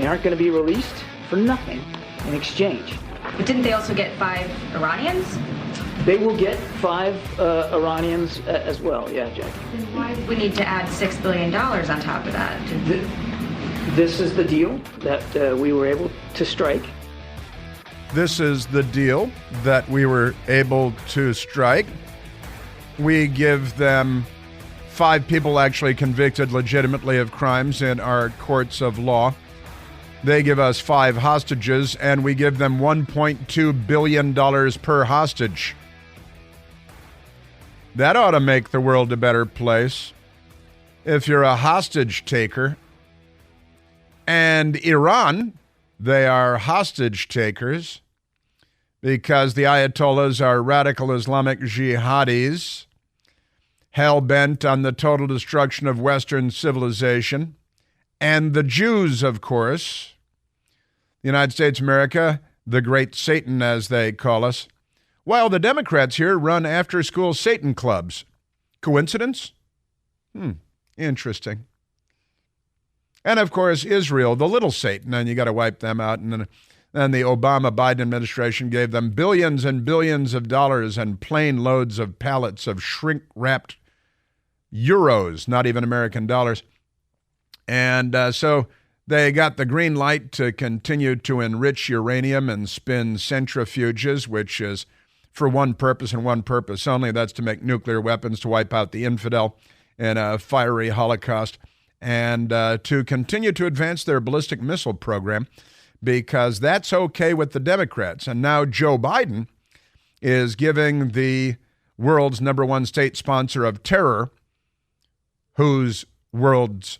They aren't going to be released for nothing in exchange. But didn't they also get 5 Iranians? They will get 5 Iranians as well, yeah, Jack. Then why did we need to add $6 billion on top of that? This is the deal that we were able to strike. This is the deal that we were able to strike. We give them 5 people actually convicted legitimately of crimes in our courts of law. They give us 5 hostages, and we give them $1.2 billion per hostage. That ought to make the world a better place. If you're a hostage taker, and Iran, they are hostage takers because the Ayatollahs are radical Islamic jihadis, hell-bent on the total destruction of Western civilization. And the Jews, of course, the United States of America, the great Satan, as they call us, while the Democrats here run after-school Satan clubs. Coincidence? Interesting. And, of course, Israel, the little Satan, and you got to wipe them out. And then the Obama-Biden administration gave them billions and billions of dollars and plane loads of pallets of shrink-wrapped euros, not even American dollars. And so they got the green light to continue to enrich uranium and spin centrifuges, which is for one purpose and one purpose only. That's to make nuclear weapons to wipe out the infidel in a fiery holocaust, and to continue to advance their ballistic missile program, because that's okay with the Democrats. And now Joe Biden is giving the world's #1 state sponsor of terror, whose world's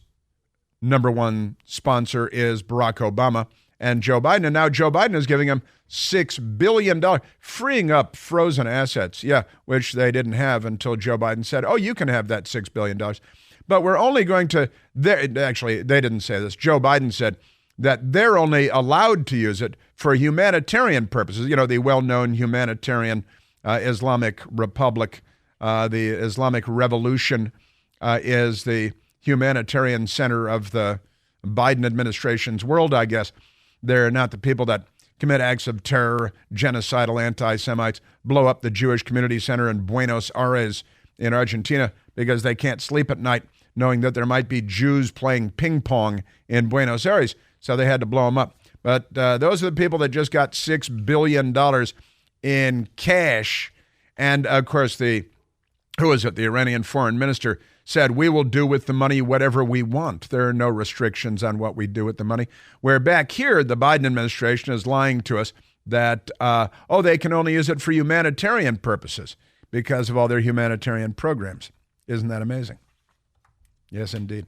#1 sponsor is Barack Obama, and Joe Biden. And now Joe Biden is giving him $6 billion, freeing up frozen assets, which they didn't have until Joe Biden said, oh, you can have that $6 billion. But we're only going to, actually, they didn't say this. Joe Biden said that they're only allowed to use it for humanitarian purposes. You know, the well-known humanitarian Islamic Republic, the Islamic Revolution is the humanitarian center of the Biden administration's world, I guess. They're not the people that commit acts of terror, genocidal anti-Semites, blow up the Jewish Community Center in Buenos Aires in Argentina because they can't sleep at night knowing that there might be Jews playing ping pong in Buenos Aires, so they had to blow them up. But those are the people that just got $6 billion in cash. And, of course, the Iranian foreign minister said, we will do with the money whatever we want. There are no restrictions on what we do with the money. Where back here, the Biden administration is lying to us that, they can only use it for humanitarian purposes because of all their humanitarian programs. Isn't that amazing? Yes, indeed.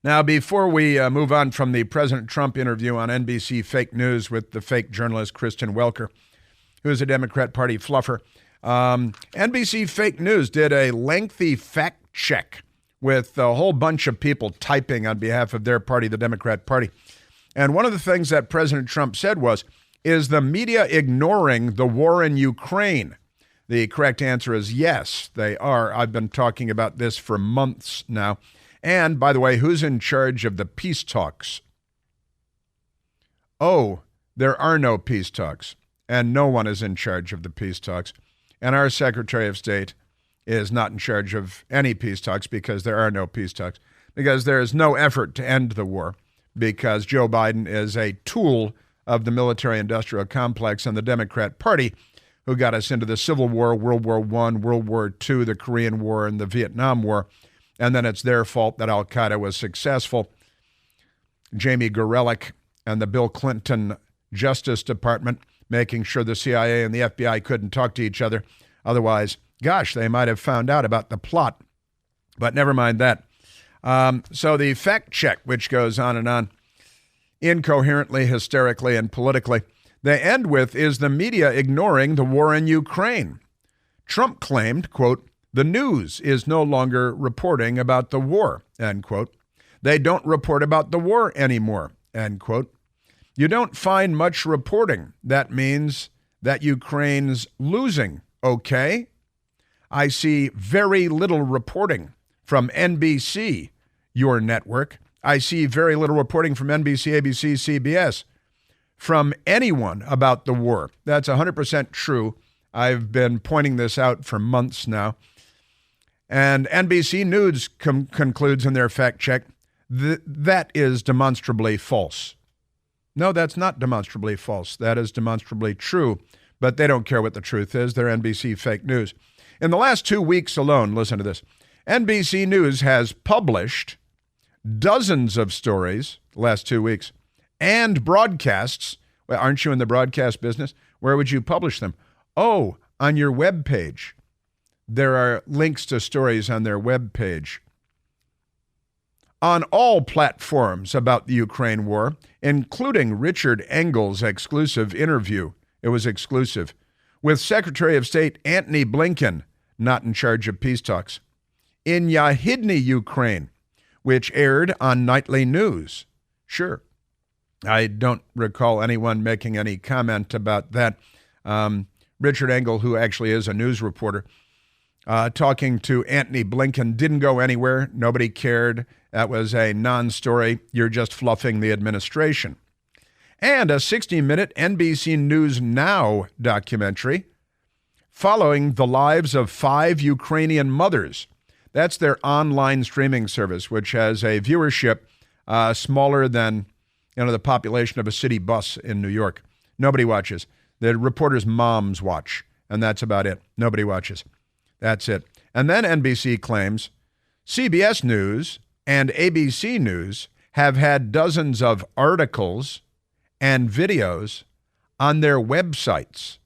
Now, before we move on from the President Trump interview on NBC Fake News with the fake journalist Kristen Welker, who is a Democrat Party fluffer, NBC Fake News did a lengthy fact check with a whole bunch of people typing on behalf of their party, the Democrat Party. And one of the things that President Trump said was, is the media ignoring the war in Ukraine? The correct answer is yes, they are. I've been talking about this for months now. And, by the way, who's in charge of the peace talks? Oh, there are no peace talks, and no one is in charge of the peace talks. And our Secretary of State is not in charge of any peace talks because there are no peace talks, because there is no effort to end the war, because Joe Biden is a tool of the military-industrial complex and the Democrat Party, who got us into the Civil War, World War I, World War II, the Korean War, and the Vietnam War. And then it's their fault that al-Qaeda was successful. Jamie Gorelick and the Bill Clinton Justice Department making sure the CIA and the FBI couldn't talk to each other. Otherwise, gosh, they might have found out about the plot. But never mind that. So the fact check, which goes on and on, incoherently, hysterically, and politically, they end with, is the media ignoring the war in Ukraine? Trump claimed, quote, the news is no longer reporting about the war, end quote. They don't report about the war anymore, end quote. You don't find much reporting. That means that Ukraine's losing, okay? I see very little reporting from NBC, your network. I see very little reporting from NBC, ABC, CBS, from anyone about the war. That's 100% true. I've been pointing this out for months now. And NBC News concludes in their fact check that is demonstrably false. No, that's not demonstrably false. That is demonstrably true. But they don't care what the truth is. They're NBC fake news. In the last 2 weeks alone, listen to this, NBC News has published dozens of stories the last 2 weeks and broadcasts. Well, aren't you in the broadcast business? Where would you publish them? Oh, on your web page. There are links to stories on their web page. On all platforms about the Ukraine war, including Richard Engel's exclusive interview. It was exclusive. With Secretary of State Antony Blinken, not in charge of peace talks. In Yahidny, Ukraine, which aired on nightly news. Sure. I don't recall anyone making any comment about that. Richard Engel, who actually is a news reporter, talking to Antony Blinken, didn't go anywhere. Nobody cared. That was a non-story. You're just fluffing the administration. And a 60-minute NBC News Now documentary following the lives of 5 Ukrainian mothers. That's their online streaming service, which has a viewership smaller than the population of a city bus in New York. Nobody watches. The reporters' moms watch, and that's about it. Nobody watches. That's it. And then NBC claims CBS News and ABC News have had dozens of articles and videos on their websites.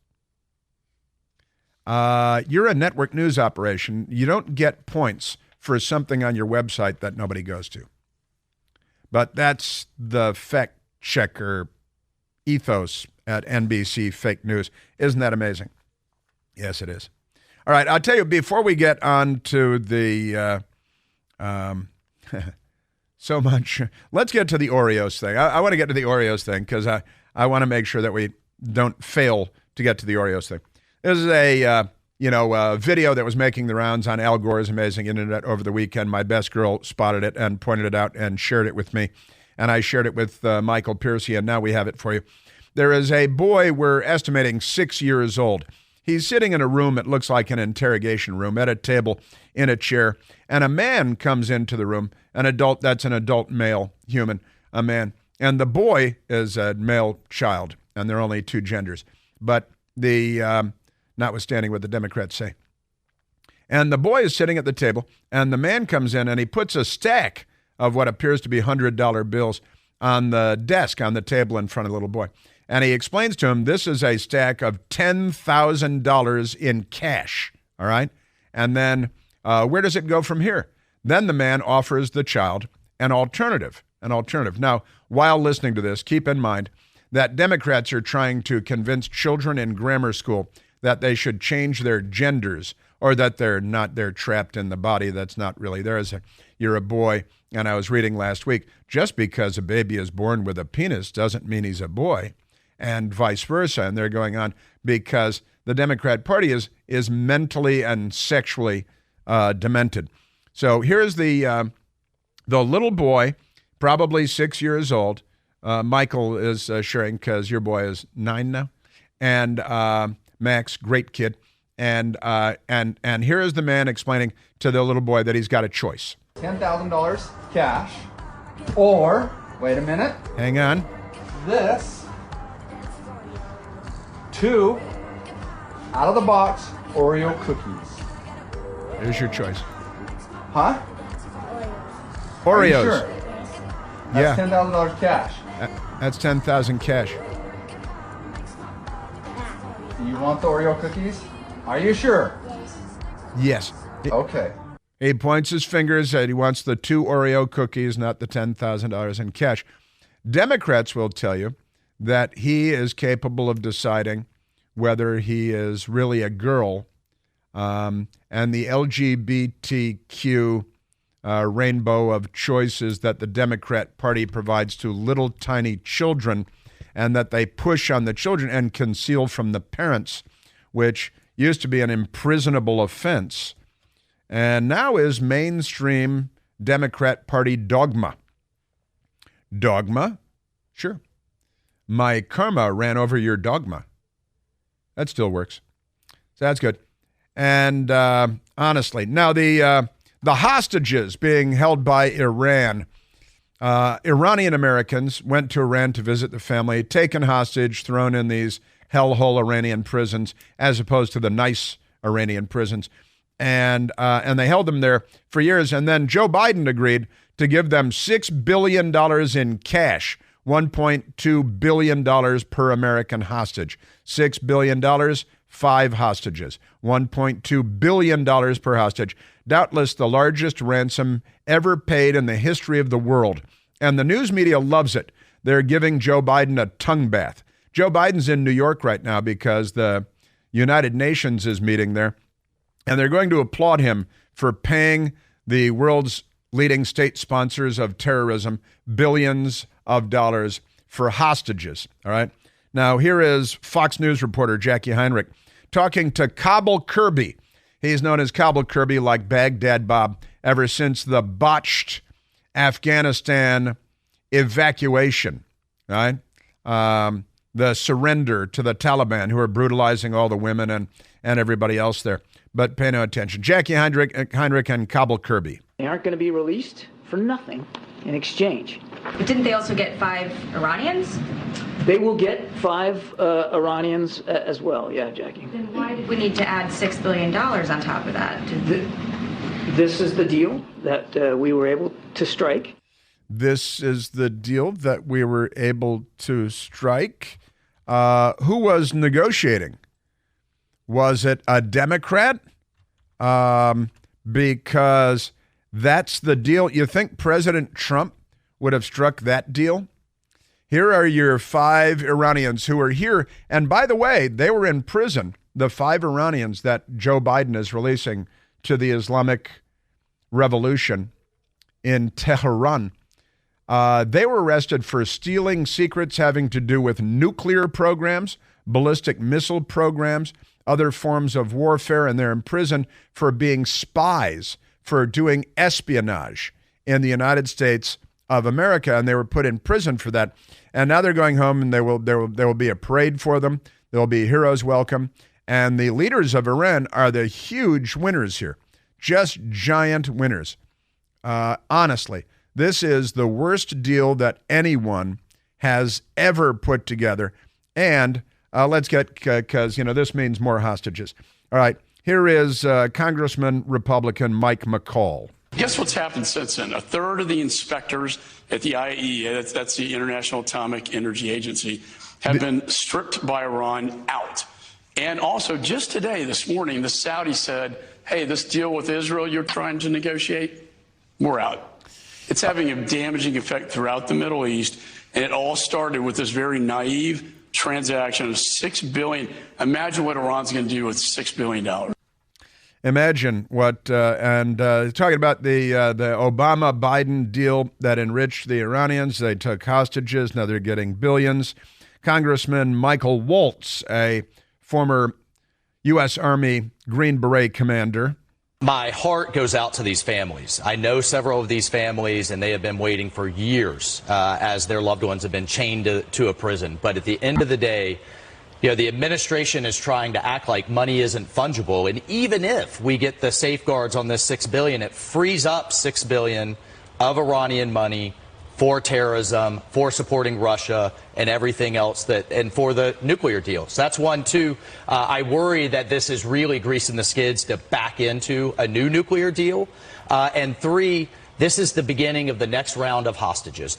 You're a network news operation. You don't get points for something on your website that nobody goes to. But that's the fact checker ethos at NBC Fake News. Isn't that amazing? Yes, it is. All right, I'll tell you, before we get on to the so much, let's get to the Oreos thing. I want to get to the Oreos thing because I want to make sure that we don't fail to get to the Oreos thing. This is a video that was making the rounds on Al Gore's amazing internet over the weekend. My best girl spotted it and pointed it out and shared it with me. And I shared it with Michael Piercy, and now we have it for you. There is a boy, we're estimating 6 years old. He's sitting in a room that looks like an interrogation room, at a table, in a chair, and a man comes into the room, an adult male human, a man. And the boy is a male child, and there are only 2 genders. But notwithstanding what the Democrats say. And the boy is sitting at the table, and the man comes in, and he puts a stack of what appears to be $100 bills on the desk, on the table in front of the little boy. And he explains to him, this is a stack of $10,000 in cash, all right? And then where does it go from here? Then the man offers the child an alternative. Now, while listening to this, keep in mind that Democrats are trying to convince children in grammar school that they should change their genders, or that they're trapped in the body that's not really theirs. You're a boy, and I was reading last week, just because a baby is born with a penis doesn't mean he's a boy, and vice versa. And they're going on because the Democrat Party is mentally and sexually demented. So here's the little boy, probably 6 years old. Michael is sharing because your boy is 9 now, and Max, great kid. And here is the man explaining to the little boy that he's got a choice. $10,000 cash, or, wait a minute. Hang on. This, 2 out-of-the-box Oreo cookies. Here's your choice. Huh? Oreos. Are you sure? Yeah. That's $10,000 cash. That's $10,000 cash. Do you want the Oreo cookies? Are you sure? Yes. Okay. He points his fingers at he wants the 2 Oreo cookies, not the $10,000 in cash. Democrats will tell you that he is capable of deciding whether he is really a girl, and the LGBTQ rainbow of choices that the Democrat Party provides to little tiny children, and that they push on the children and conceal from the parents, which used to be an imprisonable offense, and now is mainstream Democrat Party dogma. Dogma? Sure. My karma ran over your dogma. That still works. So that's good. And honestly, now the hostages being held by Iran, Iranian Americans went to Iran to visit the family, taken hostage, thrown in these hellhole Iranian prisons, as opposed to the nice Iranian prisons. And they held them there for years. And then Joe Biden agreed to give them $6 billion in cash, $1.2 billion per American hostage. $6 billion, 5 hostages, $1.2 billion per hostage. Doubtless the largest ransom ever paid in the history of the world. And the news media loves it. They're giving Joe Biden a tongue bath. Joe Biden's in New York right now because the United Nations is meeting there. And they're going to applaud him for paying the world's leading state sponsors of terrorism billions of dollars for hostages. All right. Now, here is Fox News reporter Jackie Heinrich talking to Cobble Kirby. He's known as Cobble Kirby, like Baghdad Bob, ever since the botched Afghanistan evacuation, right? The surrender to the Taliban, who are brutalizing all the women and everybody else there. But pay no attention. Jackie Heinrich and Cobble Kirby. They aren't going to be released for nothing in exchange. But didn't they also get 5 Iranians? They will get 5 Iranians as well. Yeah, Jackie. Then why did we need to add $6 billion on top of that? This is the deal that we were able to strike. This is the deal that we were able to strike. Who was negotiating? Was it a Democrat? Because that's the deal. You think President Trump would have struck that deal? Here are your 5 Iranians who are here. And by the way, they were in prison, the 5 Iranians that Joe Biden is releasing to the Islamic Revolution in Tehran. They were arrested for stealing secrets having to do with nuclear programs, ballistic missile programs, other forms of warfare, and they're in prison for being spies, for doing espionage in the United States of America, and they were put in prison for that. And now they're going home, and there will be a parade for them. There will be heroes welcome, and the leaders of Iran are the huge winners here, just giant winners. Honestly, this is the worst deal that anyone has ever put together, and let's get, because, this means more hostages. All right, here is Congressman Republican Mike McCall. Guess what's happened since then? A third of the inspectors at the IAEA, that's the International Atomic Energy Agency, have been stripped by Iran out. And also, just today, this morning, the Saudis said, hey, this deal with Israel you're trying to negotiate, we're out. It's having a damaging effect throughout the Middle East, and it all started with this very naive transaction of $6 billion. Imagine what Iran's going to do with $6 billion. Imagine what, talking about the Obama-Biden deal that enriched the Iranians. They took hostages. Now they're getting billions. Congressman Michael Waltz, a former U.S. Army Green Beret commander. My heart goes out to these families. I know several of these families, and they have been waiting for years as their loved ones have been chained to a prison. But at the end of the day, the administration is trying to act like money isn't fungible. And even if we get the safeguards on this $6 billion, it frees up $6 billion of Iranian money for terrorism, for supporting Russia and everything else and for the nuclear deal. So that's one. 2, I worry that this is really greasing the skids to back into a new nuclear deal. And 3, this is the beginning of the next round of hostages.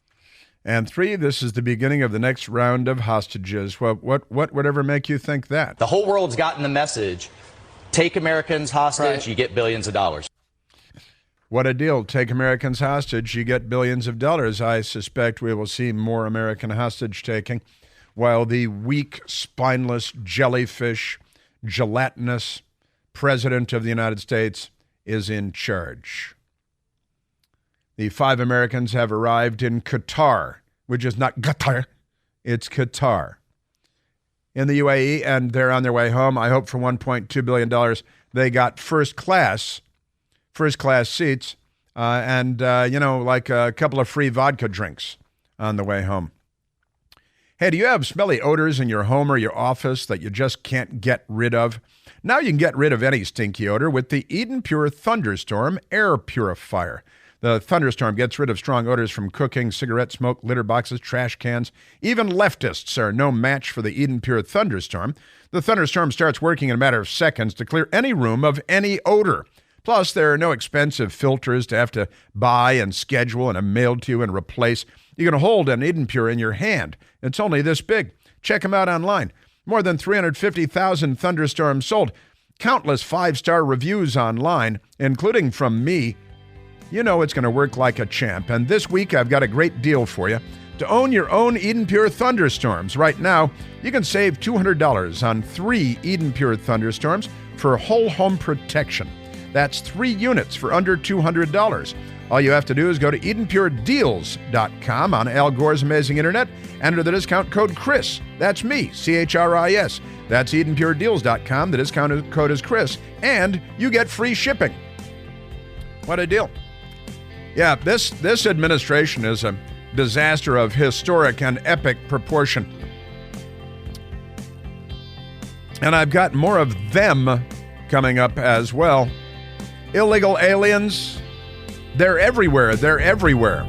And 3, this is the beginning of the next round of hostages. Well, what would ever make you think that? The whole world's gotten the message. Take Americans hostage, right. You get billions of dollars. What a deal. Take Americans hostage, you get billions of dollars. I suspect we will see more American hostage taking while the weak, spineless, jellyfish, gelatinous president of the United States is in charge. The 5 Americans have arrived in Qatar, which is not Qatar, it's Qatar, in the UAE, and they're on their way home. I hope for $1.2 billion. They got first class seats, and like a couple of free vodka drinks on the way home. Hey, do you have smelly odors in your home or your office that you just can't get rid of? Now you can get rid of any stinky odor with the Eden Pure Thunderstorm Air Purifier. The Thunderstorm gets rid of strong odors from cooking, cigarette smoke, litter boxes, trash cans. Even leftists are no match for the Eden Pure Thunderstorm. The Thunderstorm starts working in a matter of seconds to clear any room of any odor. Plus, there are no expensive filters to have to buy and schedule and are mailed to you and replace. You can hold an Eden Pure in your hand. It's only this big. Check them out online. More than 350,000 Thunderstorms sold. Countless 5-star reviews online, including from me. You know it's going to work like a champ. And this week, I've got a great deal for you. To own your own Eden Pure Thunderstorms right now, you can save $200 on 3 Eden Pure Thunderstorms for whole home protection. That's 3 units for under $200. All you have to do is go to EdenPureDeals.com on Al Gore's amazing internet. Enter the discount code Chris. That's me, CHRIS. That's EdenPureDeals.com. The discount code is Chris. And you get free shipping. What a deal. Yeah, this administration is a disaster of historic and epic proportion. And I've got more of them coming up as well. Illegal aliens, they're everywhere. They're everywhere.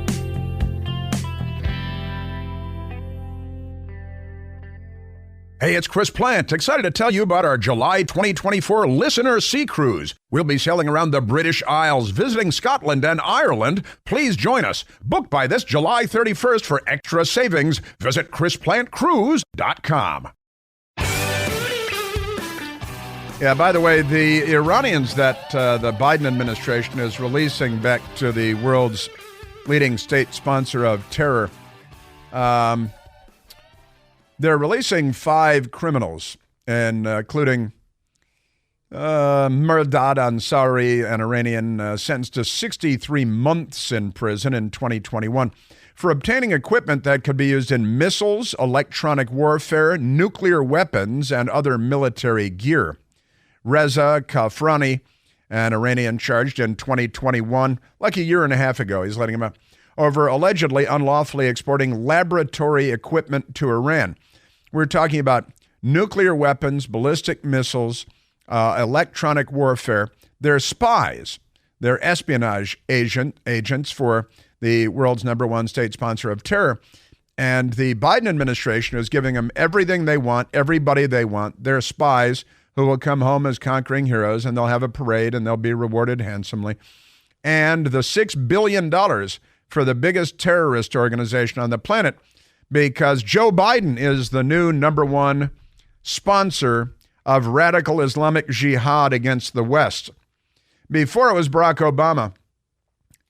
Hey, it's Chris Plant, excited to tell you about our July 2024 Listener Sea Cruise. We'll be sailing around the British Isles, visiting Scotland and Ireland. Please join us. Book by this July 31st for extra savings. Visit ChrisPlantCruise.com. Yeah, by the way, the Iranians that the Biden administration is releasing back to the world's leading state sponsor of terror, they're releasing 5 criminals, and including Murdad Ansari, an Iranian, sentenced to 63 months in prison in 2021 for obtaining equipment that could be used in missiles, electronic warfare, nuclear weapons, and other military gear. Reza Kafrani, an Iranian charged in 2021, like a year and a half ago, he's letting him out, over allegedly unlawfully exporting laboratory equipment to Iran. We're talking about nuclear weapons, ballistic missiles, electronic warfare. They're spies. They're espionage agents for the world's #1 state sponsor of terror. And the Biden administration is giving them everything they want, everybody they want. They're spies who will come home as conquering heroes, and they'll have a parade, and they'll be rewarded handsomely. And the $6 billion for the biggest terrorist organization on the planet, because Joe Biden is the new #1 sponsor of radical Islamic jihad against the West. Before it was Barack Obama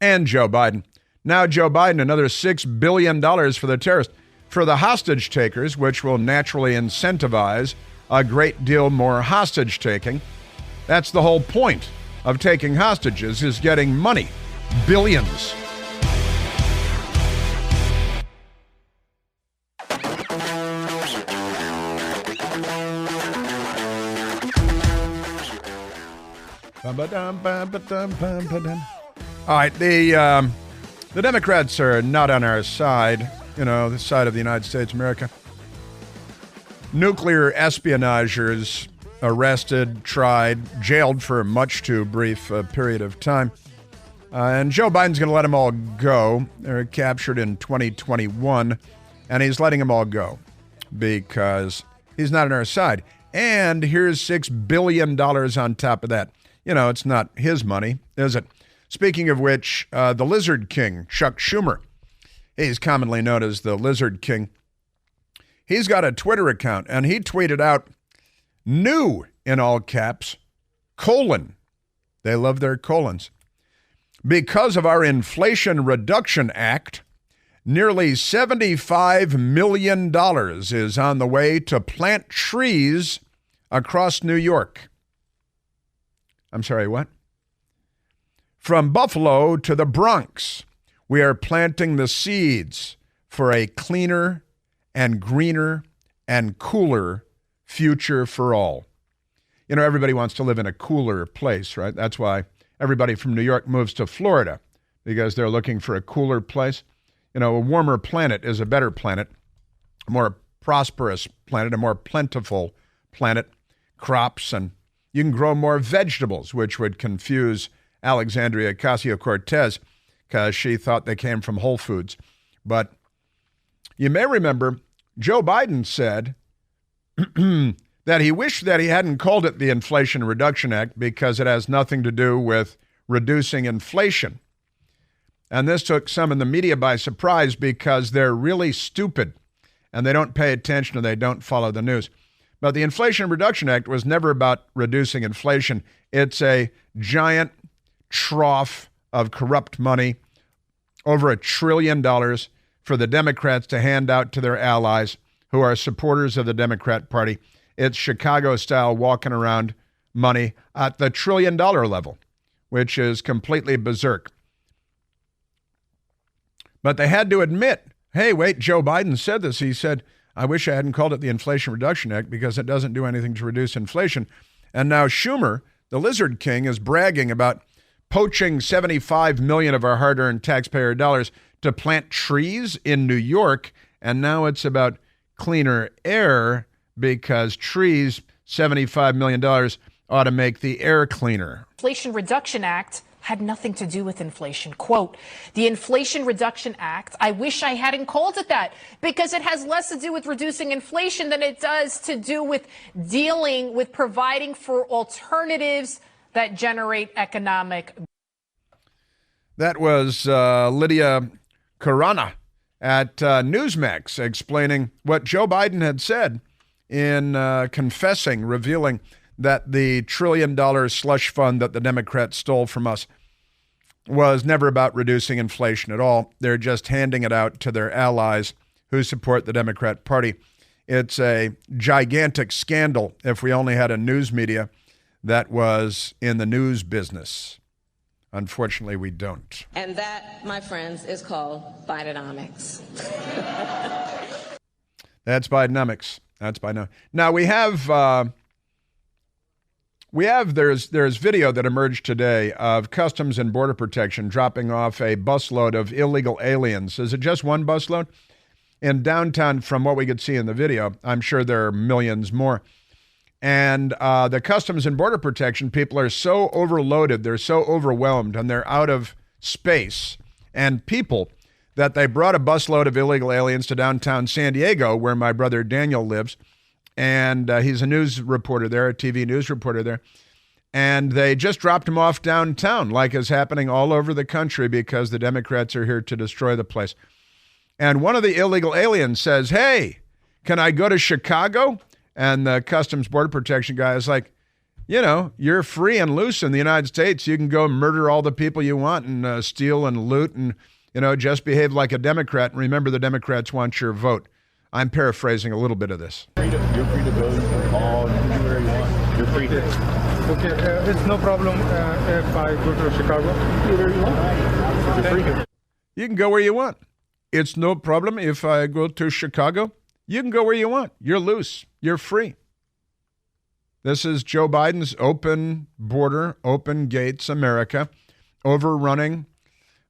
and Joe Biden. Now Joe Biden, another $6 billion for the terrorists. For the hostage takers, which will naturally incentivize a great deal more hostage taking. That's the whole point of taking hostages, is getting money. Billions. All right, the Democrats are not on our side, the side of the United States of America. Nuclear espionagers arrested, tried, jailed for a much too brief period of time. And Joe Biden's going to let them all go. They're captured in 2021, and he's letting them all go because he's not on our side. And here's $6 billion on top of that. It's not his money, is it? Speaking of which, the Lizard King, Chuck Schumer, he's commonly known as the Lizard King. He's got a Twitter account, and he tweeted out, "New," in all caps, colon. They love their colons. "Because of our Inflation Reduction Act, nearly $75 million is on the way to plant trees across New York." I'm sorry, what? "From Buffalo to the Bronx, we are planting the seeds for a cleaner and greener and cooler future for all." Everybody wants to live in a cooler place, right? That's why everybody from New York moves to Florida, because they're looking for a cooler place. a warmer planet is a better planet, a more prosperous planet, a more plentiful planet, crops, and you can grow more vegetables, which would confuse Alexandria Ocasio-Cortez because she thought they came from Whole Foods. But you may remember Joe Biden said that he wished that he hadn't called it the Inflation Reduction Act because it has nothing to do with reducing inflation. And this took some in the media by surprise because they're really stupid and they don't pay attention and they don't follow the news. But the Inflation Reduction Act was never about reducing inflation. It's a giant trough of corrupt money, over $1 trillion for the Democrats to hand out to their allies who are supporters of the Democrat Party. It's Chicago-style walking around money at the $1 trillion level, which is completely berserk. But they had to admit, hey, wait, Joe Biden said this. He said, I wish I hadn't called it the Inflation Reduction Act because it doesn't do anything to reduce inflation. And now Schumer, the Lizard King, is bragging about poaching $75 million of our hard-earned taxpayer dollars to plant trees in New York. And now it's about cleaner air because trees, $75 million, ought to make the air cleaner. Inflation Reduction Act had nothing to do with inflation. Quote, the Inflation Reduction Act, I wish I hadn't called it that because it has less to do with reducing inflation than it does to do with dealing with providing for alternatives that generate economic. That was Lydia Carana at Newsmax explaining what Joe Biden had said in confessing, revealing that the $1 trillion slush fund that the Democrats stole from us was never about reducing inflation at all. They're just handing it out to their allies who support the Democrat Party. It's a gigantic scandal if we only had a news media that was in the news business. Unfortunately, we don't. And that, my friends, is called Bidenomics. That's Bidenomics. That's Bidenomics. Now there's video that emerged today of Customs and Border Protection dropping off a busload of illegal aliens. Is it just one busload? In downtown, from what we could see in the video, I'm sure there are millions more. And the Customs and Border Protection people are so overloaded, they're so overwhelmed, and they're out of space and people that they brought a busload of illegal aliens to downtown San Diego, where my brother Daniel lives. And he's a news reporter there, a TV news reporter there. And they just dropped him off downtown, like is happening all over the country because the Democrats are here to destroy the place. And one of the illegal aliens says, hey, can I go to Chicago? And the Customs Border Protection guy is like, you're free and loose in the United States. You can go murder all the people you want and steal and loot and, just behave like a Democrat. And remember, the Democrats want your vote. I'm paraphrasing a little bit of this. You're free to go all anywhere you want. You're free to. Okay, it's no problem if I go to Chicago. Wherever you want. You're free to. You can go where you want. It's no problem if I go to Chicago. You can go where you want. You're loose. You're free. This is Joe Biden's open border, open gates America, overrunning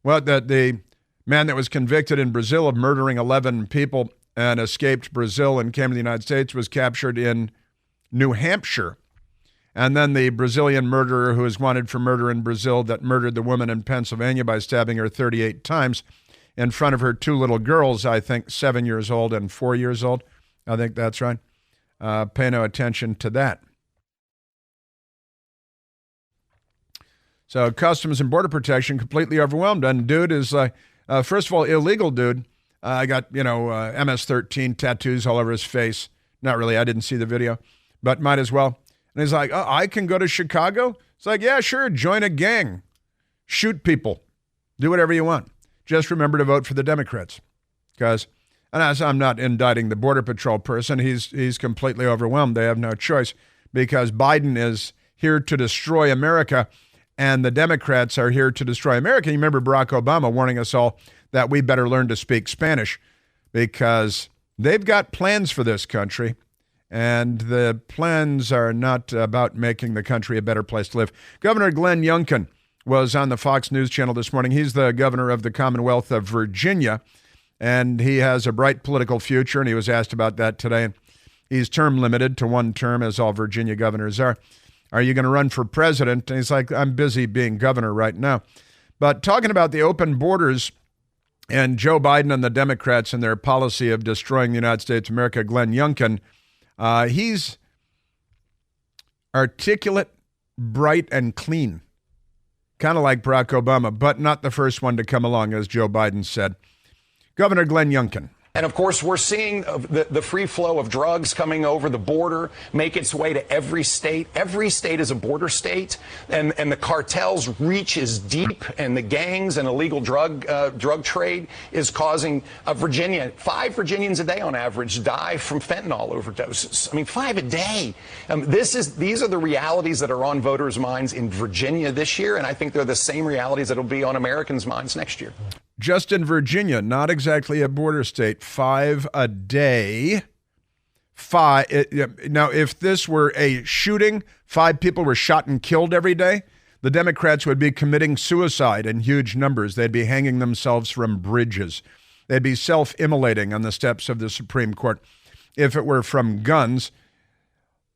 the man that was convicted in Brazil of murdering 11 people and escaped Brazil and came to the United States, was captured in New Hampshire. And then the Brazilian murderer who is wanted for murder in Brazil that murdered the woman in Pennsylvania by stabbing her 38 times in front of her two little girls, I think 7 years old and 4 years old. I think that's right. Pay no attention to that. So Customs and Border Protection completely overwhelmed. And dude is like, first of all, illegal dude. I got, MS-13 tattoos all over his face. Not really. I didn't see the video, but might as well. And he's like, oh, I can go to Chicago? It's like, yeah, sure. Join a gang. Shoot people. Do whatever you want. Just remember to vote for the Democrats. Because, and as I'm not indicting the Border Patrol person, he's completely overwhelmed. They have no choice because Biden is here to destroy America and the Democrats are here to destroy America. You remember Barack Obama warning us all that we better learn to speak Spanish because they've got plans for this country, and the plans are not about making the country a better place to live. Governor Glenn Youngkin was on the Fox News Channel this morning. He's the governor of the Commonwealth of Virginia, and he has a bright political future, and he was asked about that today. He's term limited to one term, as all Virginia governors are. Are you going to run for president? And he's like, I'm busy being governor right now. But talking about the open borders and Joe Biden and the Democrats and their policy of destroying the United States of America, Glenn Youngkin, he's articulate, bright, and clean, kind of like Barack Obama, but not the first one to come along, as Joe Biden said. Governor Glenn Youngkin. And of course, we're seeing the free flow of drugs coming over the border make its way to every state. Every state is a border state, and the cartel's reach is deep, and the gangs and illegal drug trade is causing Virginia. 5 Virginians a day on average die from fentanyl overdoses. I mean, 5 a day. These are the realities that are on voters' minds in Virginia this year, and I think they're the same realities that will be on Americans' minds next year. Just in Virginia, not exactly a border state, 5 a day. Now, if this were a shooting, 5 people were shot and killed every day, the Democrats would be committing suicide in huge numbers. They'd be hanging themselves from bridges. They'd be self-immolating on the steps of the Supreme Court. If it were from guns,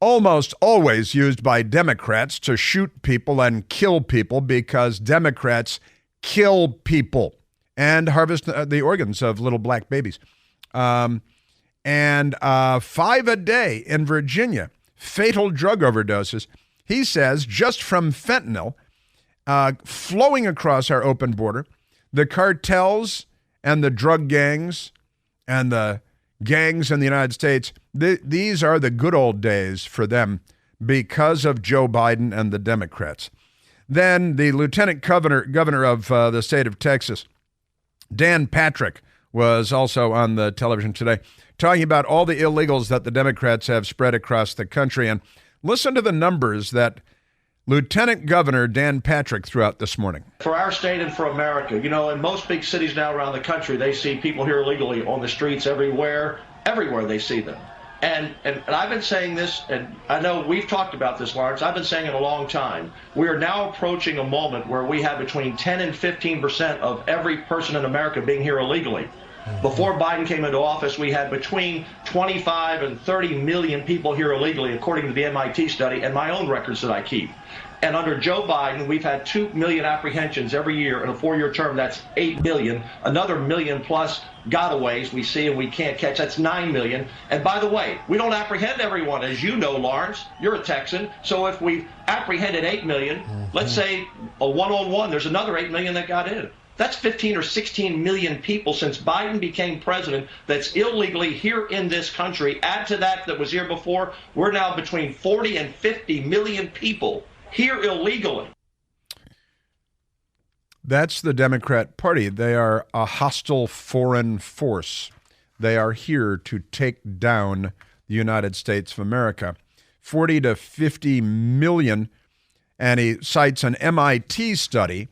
almost always used by Democrats to shoot people and kill people, because Democrats kill people and harvest the organs of little black babies. 5 a day in Virginia, fatal drug overdoses, he says, just from fentanyl flowing across our open border. The cartels and the drug gangs and the gangs in the United States, these are the good old days for them because of Joe Biden and the Democrats. Then the lieutenant governor of the state of Texas, Dan Patrick, was also on the television today talking about all the illegals that the Democrats have spread across the country. And listen to the numbers that Lieutenant Governor Dan Patrick threw out this morning. For our state and for America, you know, in most big cities now around the country, they see people here illegally on the streets everywhere they see them. And I've been saying this, and I know we've talked about this, Lawrence. I've been saying it a long time. We are now approaching a moment where we have between 10 and 15% of every person in America being here illegally. Before Biden came into office, we had between 25 and 30 million people here illegally, according to the MIT study and my own records that I keep. And under Joe Biden, we've had 2 million apprehensions every year in a 4-year term. That's 8 million. Another million plus gotaways we see and we can't catch. That's 9 million. And by the way, we don't apprehend everyone. As you know, Lawrence, you're a Texan. So if we've apprehended 8 million, let's say a one-on-one, there's another 8 million that got in. That's 15 or 16 million people since Biden became president that's illegally here in this country. Add to that was here before, we're now between 40 and 50 million people here illegally. That's the Democrat Party. They are a hostile foreign force. They are here to take down the United States of America. 40 to 50 million, and he cites an MIT study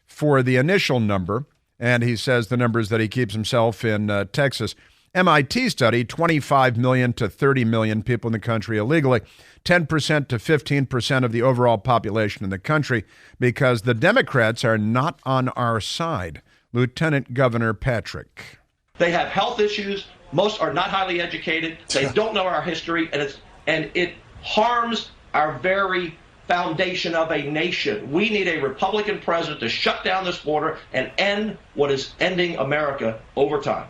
for the initial number, and he says the numbers that he keeps himself in Texas. MIT study, 25 million to 30 million people in the country illegally, 10% to 15% of the overall population in the country, because the Democrats are not on our side. Lieutenant Governor Patrick. They have health issues. Most are not highly educated. They don't know our history, and it harms our very foundation of a nation. We need a Republican president to shut down this border and end what is ending America over time.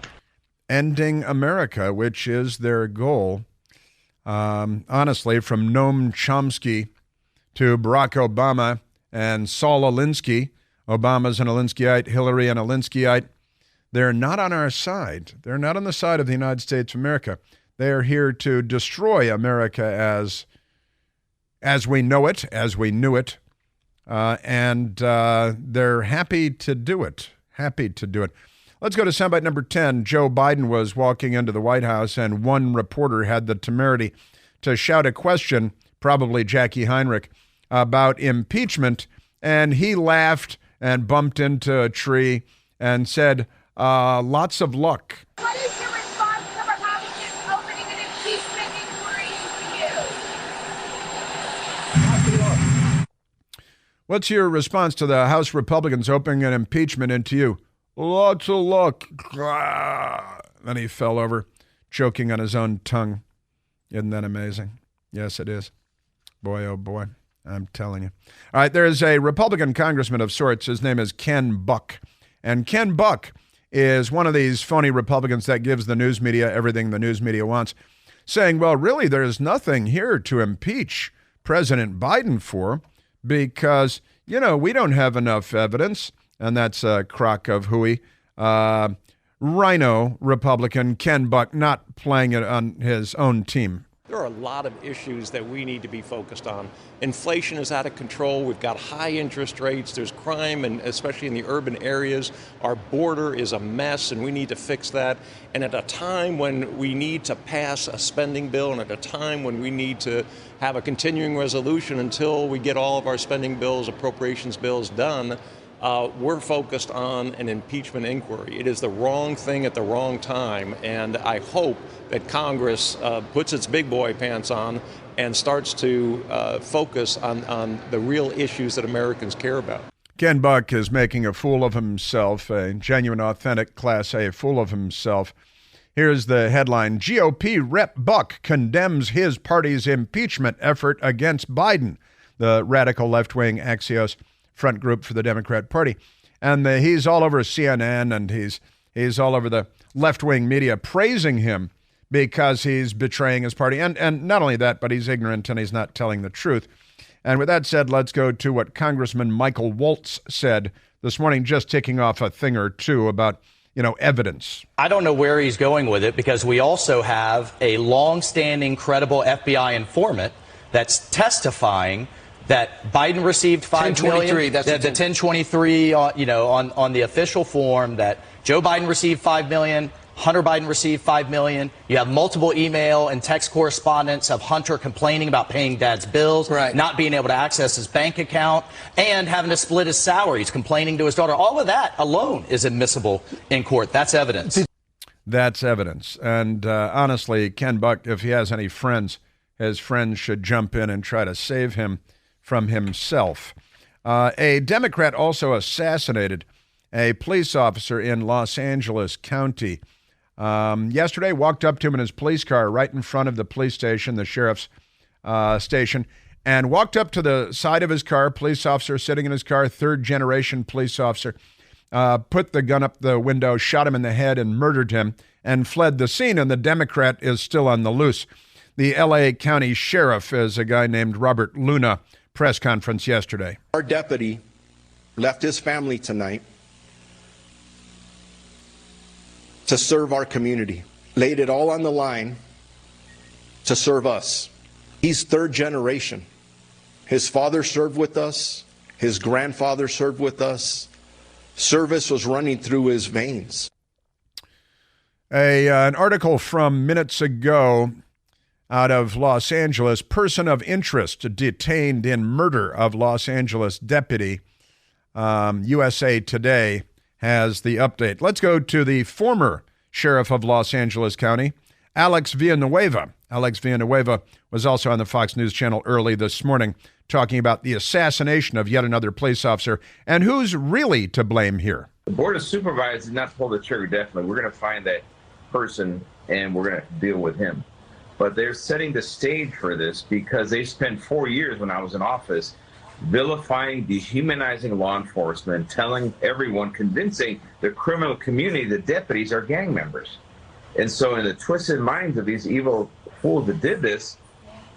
Ending America, which is their goal. Honestly, from Noam Chomsky to Barack Obama and Saul Alinsky, Obama's an Alinskyite, Hillary an Alinskyite, they're not on our side. They're not on the side of the United States of America. They are here to destroy America as we know it, as we knew it, and they're happy to do it. Happy to do it. Let's go to soundbite number 10. Joe Biden was walking into the White House, and one reporter had the temerity to shout a question, probably Jackie Heinrich, about impeachment, and he laughed and bumped into a tree and said, lots of luck. What is your response to Republicans opening an impeachment inquiry into you? What's your response to the House Republicans opening an impeachment into you? Lots of luck. Then he fell over, choking on his own tongue. Isn't that amazing? Yes, it is. Boy, oh boy, I'm telling you. All right, there's a Republican congressman of sorts. His name is Ken Buck. And Ken Buck is one of these phony Republicans that gives the news media everything the news media wants, saying, well, really, there's nothing here to impeach President Biden for because, we don't have enough evidence. And that's a crock of hooey. Rhino Republican Ken Buck not playing it on his own team. There are a lot of issues that we need to be focused on. Inflation is out of control. We've got high interest rates. There's crime, and especially in the urban areas. Our border is a mess, and we need to fix that. And at a time when we need to pass a spending bill, and at a time when we need to have a continuing resolution until we get all of our spending bills, appropriations bills done, we're focused on an impeachment inquiry. It is the wrong thing at the wrong time, and I hope that Congress puts its big boy pants on and starts to focus on the real issues that Americans care about. Ken Buck is making a fool of himself, a genuine, authentic Class A fool of himself. Here's the headline: GOP Rep Buck condemns his party's impeachment effort against Biden. The radical left-wing Axios front group for the Democrat Party. And he's all over CNN, and he's all over the left-wing media praising him because he's betraying his party. And not only that, but he's ignorant and he's not telling the truth. And with that said, let's go to what Congressman Michael Waltz said this morning, just ticking off a thing or two about, evidence. I don't know where he's going with it, because we also have a long-standing, credible FBI informant that's testifying that Biden received $5 million. That's the 1023, on the official form, that Joe Biden received $5 million, Hunter Biden received $5 million. You have multiple email and text correspondence of Hunter complaining about paying dad's bills, not being able to access his bank account, and having to split his salary. He's complaining to his daughter. All of that alone is admissible in court. That's evidence. That's evidence. And honestly, Ken Buck, if he has any friends, his friends should jump in and try to save him from himself. A Democrat also assassinated a police officer in Los Angeles County. Yesterday, walked up to him in his police car right in front of the police station, the sheriff's station, and walked up to the side of his car, police officer sitting in his car, third-generation police officer, put the gun up the window, shot him in the head, and murdered him, and fled the scene, and the Democrat is still on the loose. The L.A. County Sheriff is a guy named Robert Luna. Press conference yesterday. Our deputy left his family tonight to serve our community, laid it all on the line to serve us. He's third generation. His father served with us. His grandfather served with us. Service was running through his veins. An article from minutes ago out of Los Angeles: person of interest detained in murder of Los Angeles deputy. USA Today has the update. Let's go to the former sheriff of Los Angeles County, Alex Villanueva. Alex Villanueva was also on the Fox News channel early this morning talking about the assassination of yet another police officer and who's really to blame here. The Board of Supervisors did not pull the trigger, definitely. We're going to find that person and we're going to deal with him. But they're setting the stage for this because they spent 4 years when I was in office vilifying, dehumanizing law enforcement, telling everyone, convincing the criminal community that deputies are gang members. And so in the twisted minds of these evil fools that did this,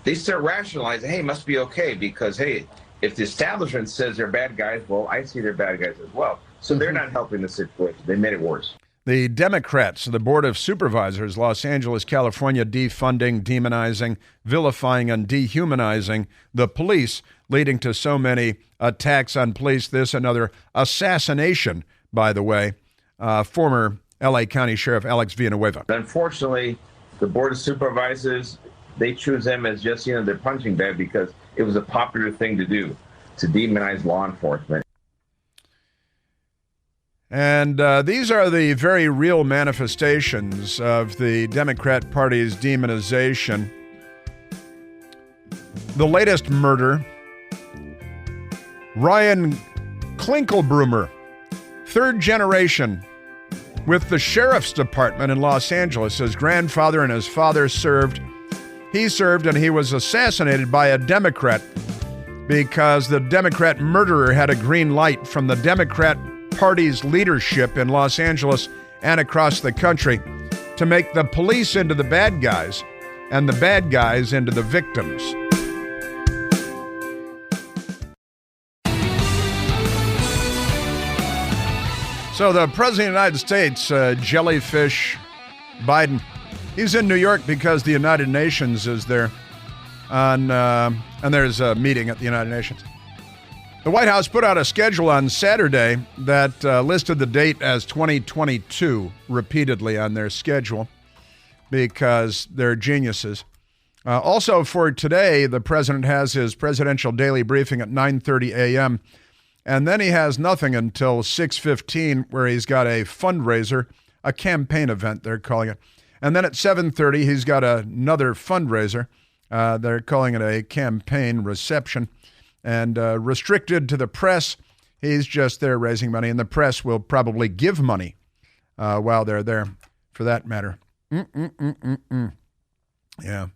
they start rationalizing, hey, it must be okay because, hey, if the establishment says they're bad guys, well, I see they're bad guys as well. So they're not helping the situation. They made it worse. The Democrats, the Board of Supervisors, Los Angeles, California, defunding, demonizing, vilifying, and dehumanizing the police, leading to so many attacks on police. This another assassination, by the way, former L.A. County Sheriff Alex Villanueva. Unfortunately, the Board of Supervisors, they choose them as just, their punching bag because it was a popular thing to do, to demonize law enforcement. And these are the very real manifestations of the Democrat Party's demonization. The latest murder, Ryan Klinkelbroomer, third generation with the sheriff's department in Los Angeles. His grandfather and his father served. He served and he was assassinated by a Democrat because the Democrat murderer had a green light from the Democrat Party's leadership in Los Angeles and across the country to make the police into the bad guys and the bad guys into the victims. So the President of the United States, jellyfish Biden, he's in New York because the United Nations is there, and there's a meeting at the United Nations. The White House put out a schedule on Saturday that listed the date as 2022 repeatedly on their schedule because they're geniuses. Also for today, the president has his presidential daily briefing at 9:30 a.m., and then he has nothing until 6:15, where he's got a fundraiser, a campaign event, they're calling it. And then at 7:30, he's got another fundraiser. They're calling it a campaign reception. And restricted to the press, he's just there raising money. And the press will probably give money while they're there, for that matter. Yeah.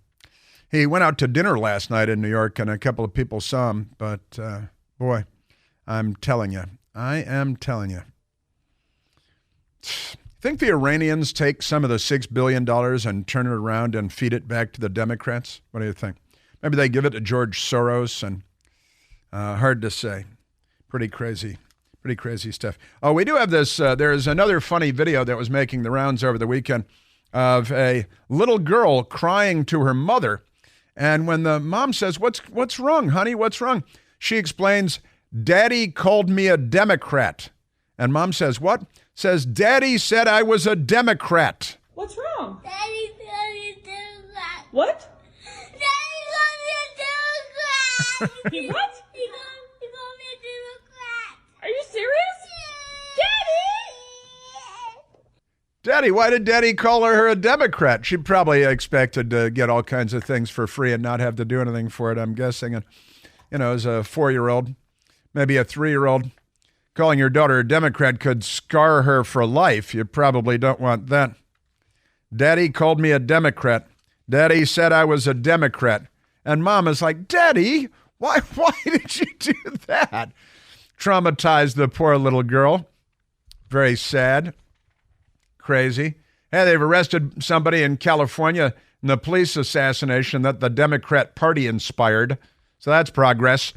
He went out to dinner last night in New York, and a couple of people saw him. But, boy, I'm telling you. I am telling you. Think the Iranians take some of the $6 billion and turn it around and feed it back to the Democrats? What do you think? Maybe they give it to George Soros, and hard to say. Pretty crazy stuff. Oh, we do have this. There's another funny video that was making the rounds over the weekend of a little girl crying to her mother. And when the mom says, what's wrong, honey? What's wrong? She explains, Daddy called me a Democrat. And mom says, what? Says, Daddy said I was a Democrat. What's wrong? Daddy called me a Democrat. What? Daddy called me a Democrat. He what? He called me a Democrat. Are you serious? Daddy, why did Daddy call her a Democrat? She probably expected to get all kinds of things for free and not have to do anything for it, I'm guessing. And, as a 4-year-old, maybe a 3-year-old, calling your daughter a Democrat could scar her for life. You probably don't want that. Daddy called me a Democrat. Daddy said I was a Democrat. And Mom is like, Daddy, why did you do that? Traumatized the poor little girl. Very sad. Crazy. Hey, they've arrested somebody in California in the police assassination that the Democrat Party inspired. So that's progress.